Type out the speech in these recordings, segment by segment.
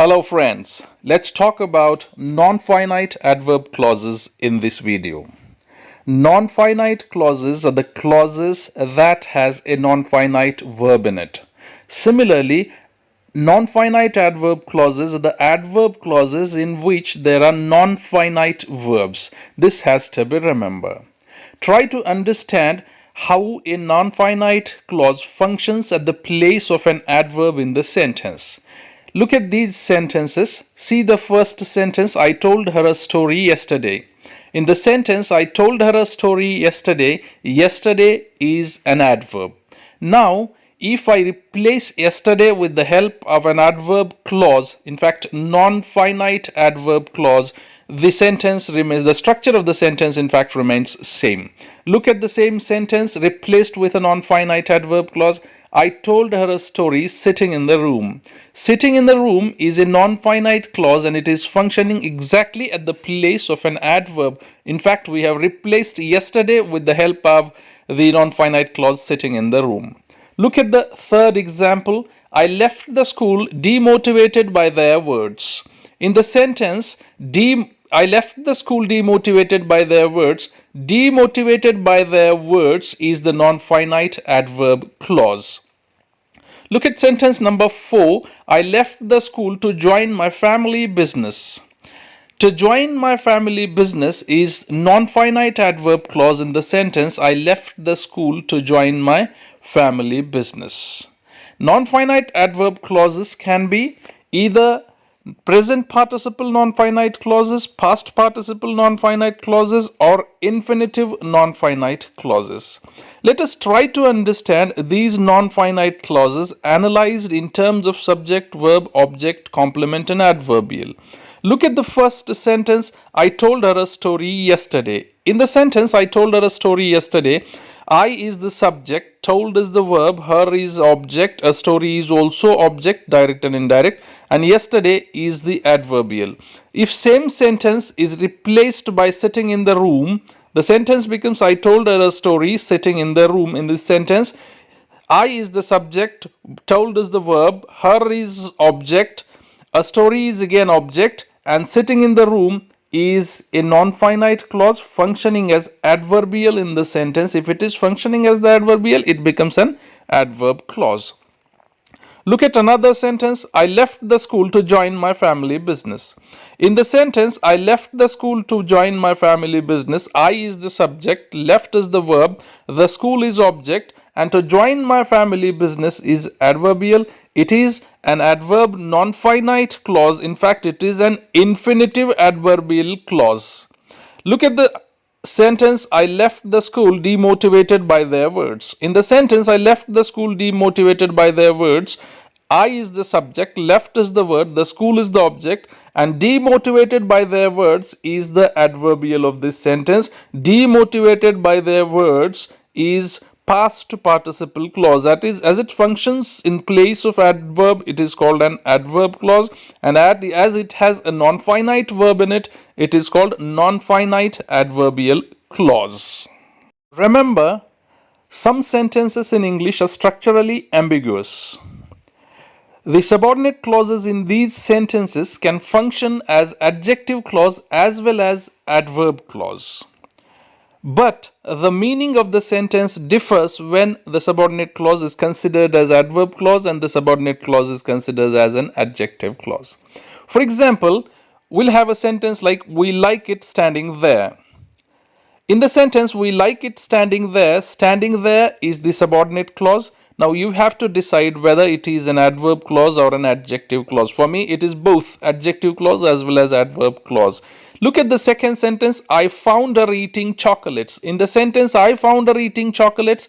Hello friends, let's talk about non-finite adverb clauses in this video. Non-finite clauses are the clauses that has a non-finite verb in it. Similarly, non-finite adverb clauses are the adverb clauses in which there are non-finite verbs. This has to be remembered. Try to understand how a non-finite clause functions at the place of an adverb in the sentence. Look at these sentences. See the first sentence, I told her a story yesterday. In the sentence, I told her a story yesterday, yesterday is an adverb. Now, if I replace yesterday with the help of an adverb clause, in fact, non-finite adverb clause, the sentence remains, the structure of the sentence in fact remains same. Look at the same sentence replaced with a non-finite adverb clause. I told her a story sitting in the room. Sitting in the room is a non-finite clause and it is functioning exactly at the place of an adverb. In fact, we have replaced yesterday with the help of the non-finite clause sitting in the room. Look at the third example. I left the school demotivated by their words. In the sentence, I left the school demotivated by their words. Demotivated by their words is the non-finite adverb clause. Look at sentence number 4. I left the school to join my family business. To join my family business is non-finite adverb clause in the sentence I left the school to join my family business. Non-finite adverb clauses can be either present participle non-finite clauses, past participle non-finite clauses, or infinitive non-finite clauses. Let us try to understand these non-finite clauses analyzed in terms of subject, verb, object, complement, and adverbial. Look at the first sentence, I told her a story yesterday. In the sentence, I told her a story yesterday, I is the subject, told is the verb, her is object, a story is also object, direct and indirect, and yesterday is the adverbial. If same sentence is replaced by sitting in the room, the sentence becomes I told her a story sitting in the room. In this sentence, I is the subject, told is the verb, her is object, a story is again object, and sitting in the room is a non-finite clause functioning as adverbial in the sentence. If it is functioning as the adverbial, it becomes an adverb clause. Look at another sentence, I left the school to join my family business. In the sentence, I left the school to join my family business, I is the subject, left is the verb, the school is object, and to join my family business is adverbial. It is an adverb non-finite clause. In fact, it is an infinitive adverbial clause. Look at the sentence, I left the school demotivated by their words. In the sentence, I left the school demotivated by their words, I is the subject, left is the verb, the school is the object, and demotivated by their words is the adverbial of this sentence. Demotivated by their words is past participle clause. That is, as it functions in place of adverb, it is called an adverb clause, and as it has a non-finite verb in it, it is called non-finite adverbial clause. Remember, some sentences in English are structurally ambiguous. The subordinate clauses in these sentences can function as adjective clause as well as adverb clause. But the meaning of the sentence differs when the subordinate clause is considered as adverb clause and the subordinate clause is considered as an adjective clause. For example, we'll have a sentence like we like it standing there. In the sentence we like it standing there is the subordinate clause. Now you have to decide whether it is an adverb clause or an adjective clause. For me, it is both adjective clause as well as adverb clause. Look at the second sentence, I found her eating chocolates. In the sentence, I found her eating chocolates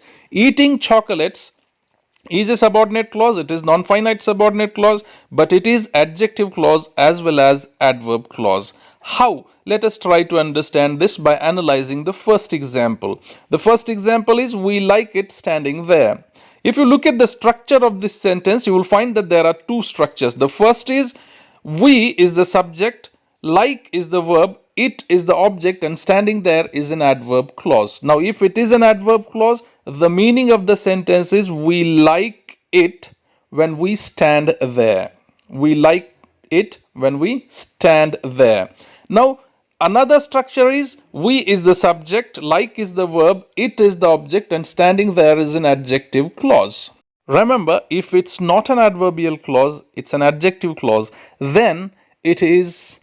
is a subordinate clause. It is non-finite subordinate clause, but it is adjective clause as well as adverb clause. How? Let us try to understand this by analyzing the first example. The first example is we like it standing there. If you look at the structure of this sentence, you will find that there are two structures. The first is we is the subject, like is the verb, it is the object, and standing there is an adverb clause. Now, if it is an adverb clause, the meaning of the sentence is we like it when we stand there. We like it when we stand there. Now, another structure is we is the subject, like is the verb, it is the object, and standing there is an adjective clause. Remember, if it's not an adverbial clause, it's an adjective clause, then it is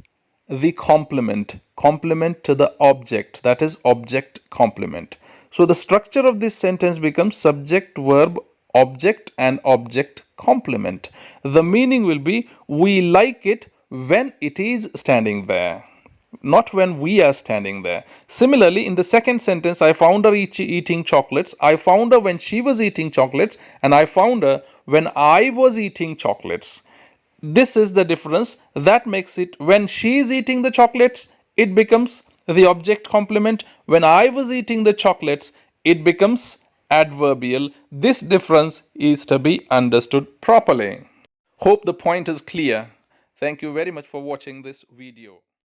the complement to the object, that is object complement. So the structure of this sentence becomes subject, verb, object, and object complement. The meaning will be we like it when it is standing there, not when we are standing there. Similarly, in the second sentence, I found her eating chocolates. I found her when she was eating chocolates, and I found her when I was eating chocolates. This is the difference that makes it when she is eating the chocolates, it becomes the object complement. When I was eating the chocolates, it becomes adverbial. This difference is to be understood properly. Hope the point is clear. Thank you very much for watching this video.